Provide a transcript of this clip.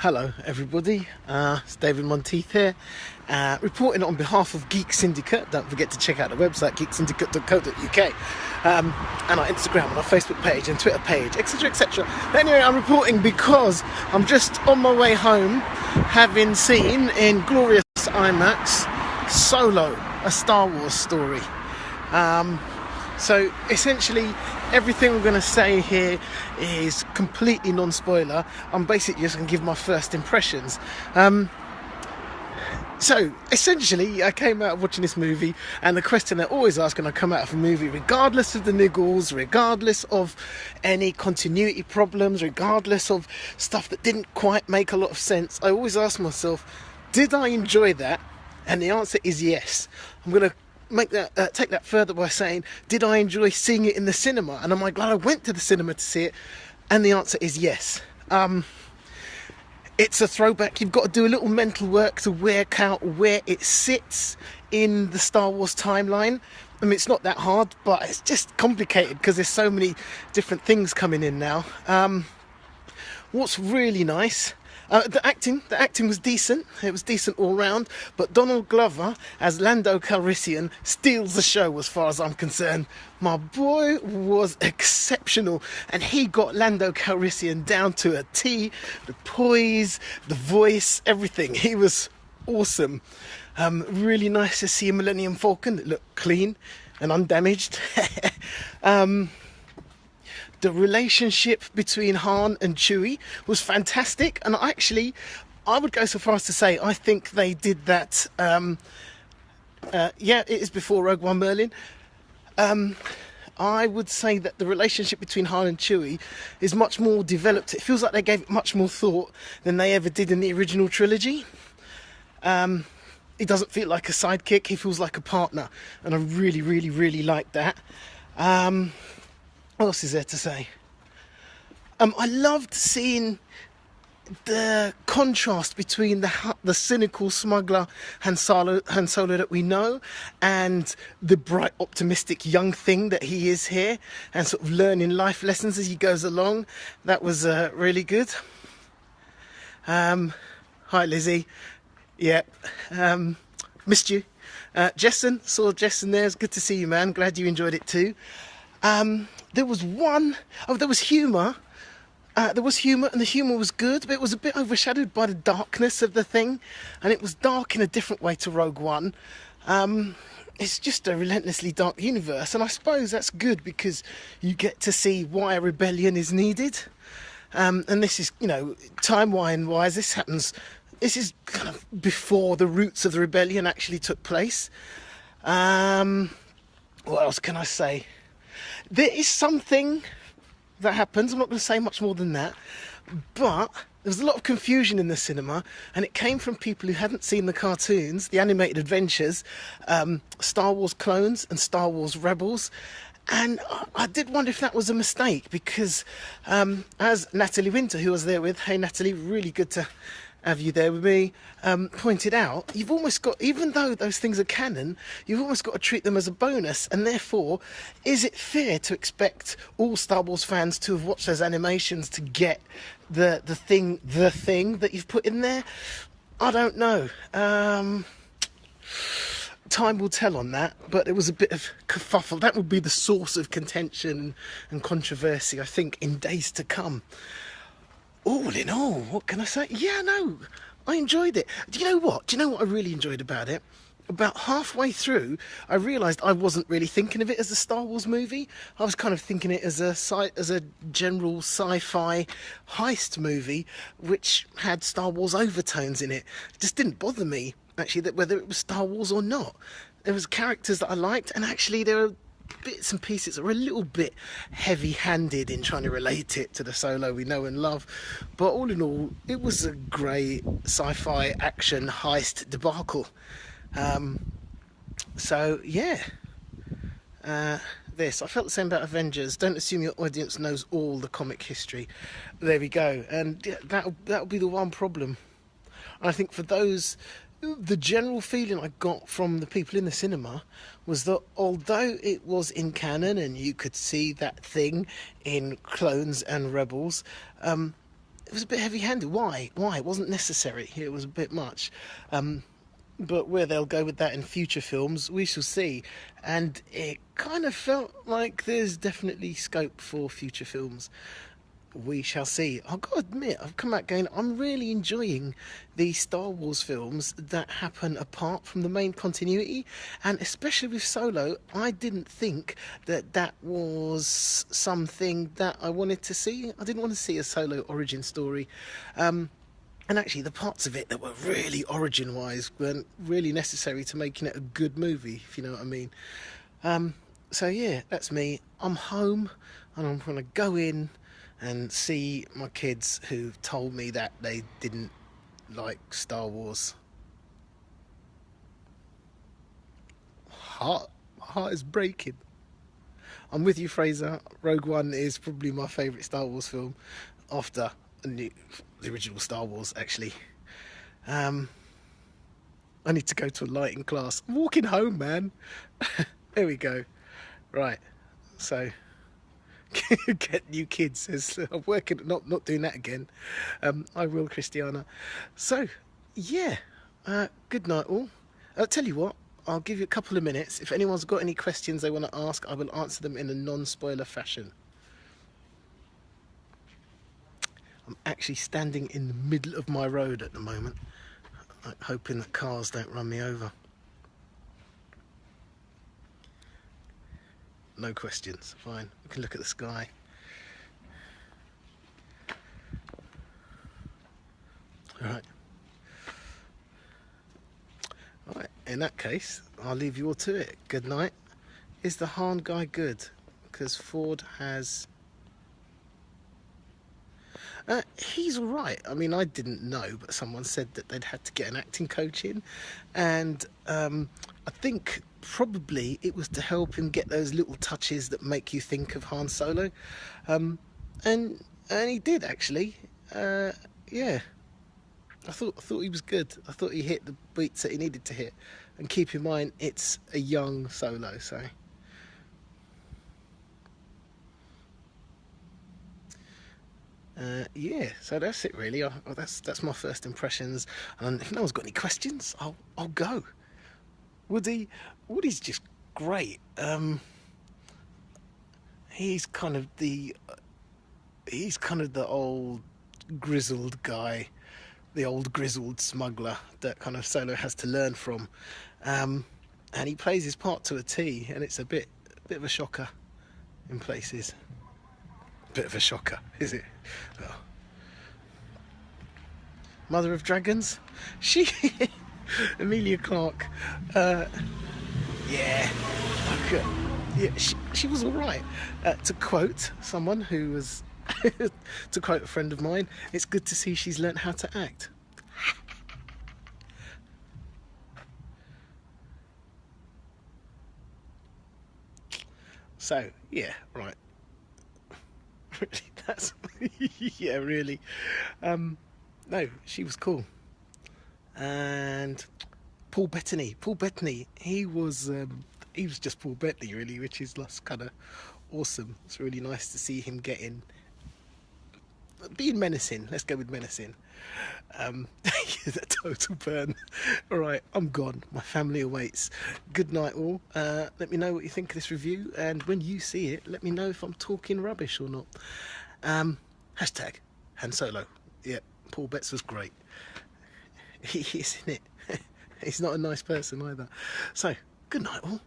Hello everybody, it's David Monts here, reporting on behalf of Geek Syndicate. Don't forget to check out the website geeksyndicate.co.uk, and our Instagram and our Facebook page and Twitter page, etc, etc. But anyway, I'm reporting because I'm just on my way home, having seen in glorious IMAX Solo, a Star Wars story. So essentially everything I'm going to say here is completely non-spoiler. I'm basically just going to give my first impressions. So essentially I came out of watching this movie, and the question I always ask when I come out of a movie, regardless of the niggles, regardless of any continuity problems, regardless of stuff that didn't quite make a lot of sense, I always ask myself, did I enjoy that? And the answer is yes. I'm going to take that further by saying, did I enjoy seeing it in the cinema, and am I glad I went to the cinema to see it? And the answer is yes. It's a throwback. You've got to do a little mental work to work out where it sits in the Star Wars timeline. I mean, it's not that hard, but it's just complicated because there's so many different things coming in now. What's really nice, the acting was decent. It was decent all round, but Donald Glover as Lando Calrissian steals the show as far as I'm concerned. My boy was exceptional, and he got Lando Calrissian down to a T. The poise, the voice, everything. He was awesome. Really nice to see a Millennium Falcon that looked clean and undamaged. The relationship between Han and Chewie was fantastic, and I would go so far as to say I think they did that. Yeah, it is before Rogue One Merlin. I would say that the relationship between Han and Chewie is much more developed. It feels like they gave it much more thought than they ever did in the original trilogy. He doesn't feel like a sidekick, he feels like a partner, and I really, really, really like that. What else is there to say? I loved seeing the contrast between the cynical smuggler Han Solo that we know, and the bright, optimistic young thing that he is here, and sort of learning life lessons as he goes along. That was really good. Hi Lizzie. Yep. Missed you. Jessen, saw Jessen there. It's good to see you, man. Glad you enjoyed it too. There was humour. There was humour, and the humour was good, but it was a bit overshadowed by the darkness of the thing, and it was dark in a different way to Rogue One. It's just a relentlessly dark universe, and I suppose that's good because you get to see why a rebellion is needed. And this is, timeline-wise, this is kind of before the roots of the rebellion actually took place. What else can I say? There is something that happens, I'm not going to say much more than that, but there was a lot of confusion in the cinema, and it came from people who hadn't seen the cartoons, the animated adventures, Star Wars Clones and Star Wars Rebels, and I did wonder if that was a mistake, because as Natalie Winter, who I was there with, hey Natalie, really good to have you there with me, pointed out, you've almost got, even though those things are canon, you've almost got to treat them as a bonus, and therefore, is it fair to expect all Star Wars fans to have watched those animations to get the thing that you've put in there? I don't know. Time will tell on that, but it was a bit of kerfuffle. That would be the source of contention and controversy, I think, in days to come. All in all, what can I say? Yeah, no, I enjoyed it. Do you know what I really enjoyed about it? About halfway through, I realised I wasn't really thinking of it as a Star Wars movie. I was kind of thinking it as a general sci-fi heist movie, which had Star Wars overtones in it. It just didn't bother me, actually, that whether it was Star Wars or not. There was characters that I liked, and actually there are bits and pieces that were a little bit heavy-handed in trying to relate it to the Solo we know and love, but all in all it was a great sci-fi action heist debacle. So yeah, I felt the same about Avengers. Don't assume your audience knows all the comic history. There we go. And yeah, that'll be the one problem. And I think for those, the general feeling I got from the people in the cinema was that although it was in canon and you could see that thing in Clones and Rebels, it was a bit heavy-handed. Why? It wasn't necessary. It was a bit much. But where they'll go with that in future films, we shall see. And it kind of felt like there's definitely scope for future films. We shall see. I've got to admit, I've come out going, I'm really enjoying the Star Wars films that happen apart from the main continuity, and especially with Solo, I didn't think that that was something that I wanted to see. I didn't want to see a Solo origin story. And actually, the parts of it that were really origin-wise weren't really necessary to making it a good movie, if you know what I mean. So yeah, that's me. I'm home, and I'm going to go in and see my kids who told me that they didn't like Star Wars. My heart is breaking. I'm with you, Fraser. Rogue One is probably my favourite Star Wars film after the original Star Wars, actually. I need to go to a lighting class. I'm walking home, man. There we go. Right, so get new kids. Says I'm working, not doing that again. I will, Christiana. So, yeah. Good night, all. I'll tell you what. I'll give you a couple of minutes. If anyone's got any questions they want to ask, I will answer them in a non-spoiler fashion. I'm actually standing in the middle of my road at the moment, hoping that cars don't run me over. No questions. Fine. We can look at the sky. Right. Right. In that case, I'll leave you all to it. Good night. Is the Han guy good? Because Ford has... he's all right. I mean, I didn't know, but someone said that they'd had to get an acting coach in, and I think probably it was to help him get those little touches that make you think of Han Solo, and he did actually. Yeah, I thought he was good. I thought he hit the beats that he needed to hit, and keep in mind it's a young Solo, so. Yeah, so that's it really. That's my first impressions, and if no one's got any questions, I'll go. Woody's just great. He's kind of the old grizzled guy, the old grizzled smuggler that kind of Solo has to learn from, and he plays his part to a T, and it's a bit of a shocker in places. Bit of a shocker, is it? Oh. Mother of Dragons? She... Emilia Clarke. Yeah. Okay. Yeah, she was alright. To quote someone who was... to quote a friend of mine, it's good to see she's learnt how to act. So, yeah, right. Really, that's yeah, really. No, she was cool. And Paul Bettany, he was just Paul Bettany, really, which is kind of awesome. It's really nice to see him being menacing. Let's go with menacing. The total burn. All right, I'm gone. My family awaits. Good night, all. Let me know what you think of this review, and when you see it, let me know if I'm talking rubbish or not. Hashtag Han Solo. Yeah, Paul Betts was great. He is in it. He's not a nice person either. So, good night, all.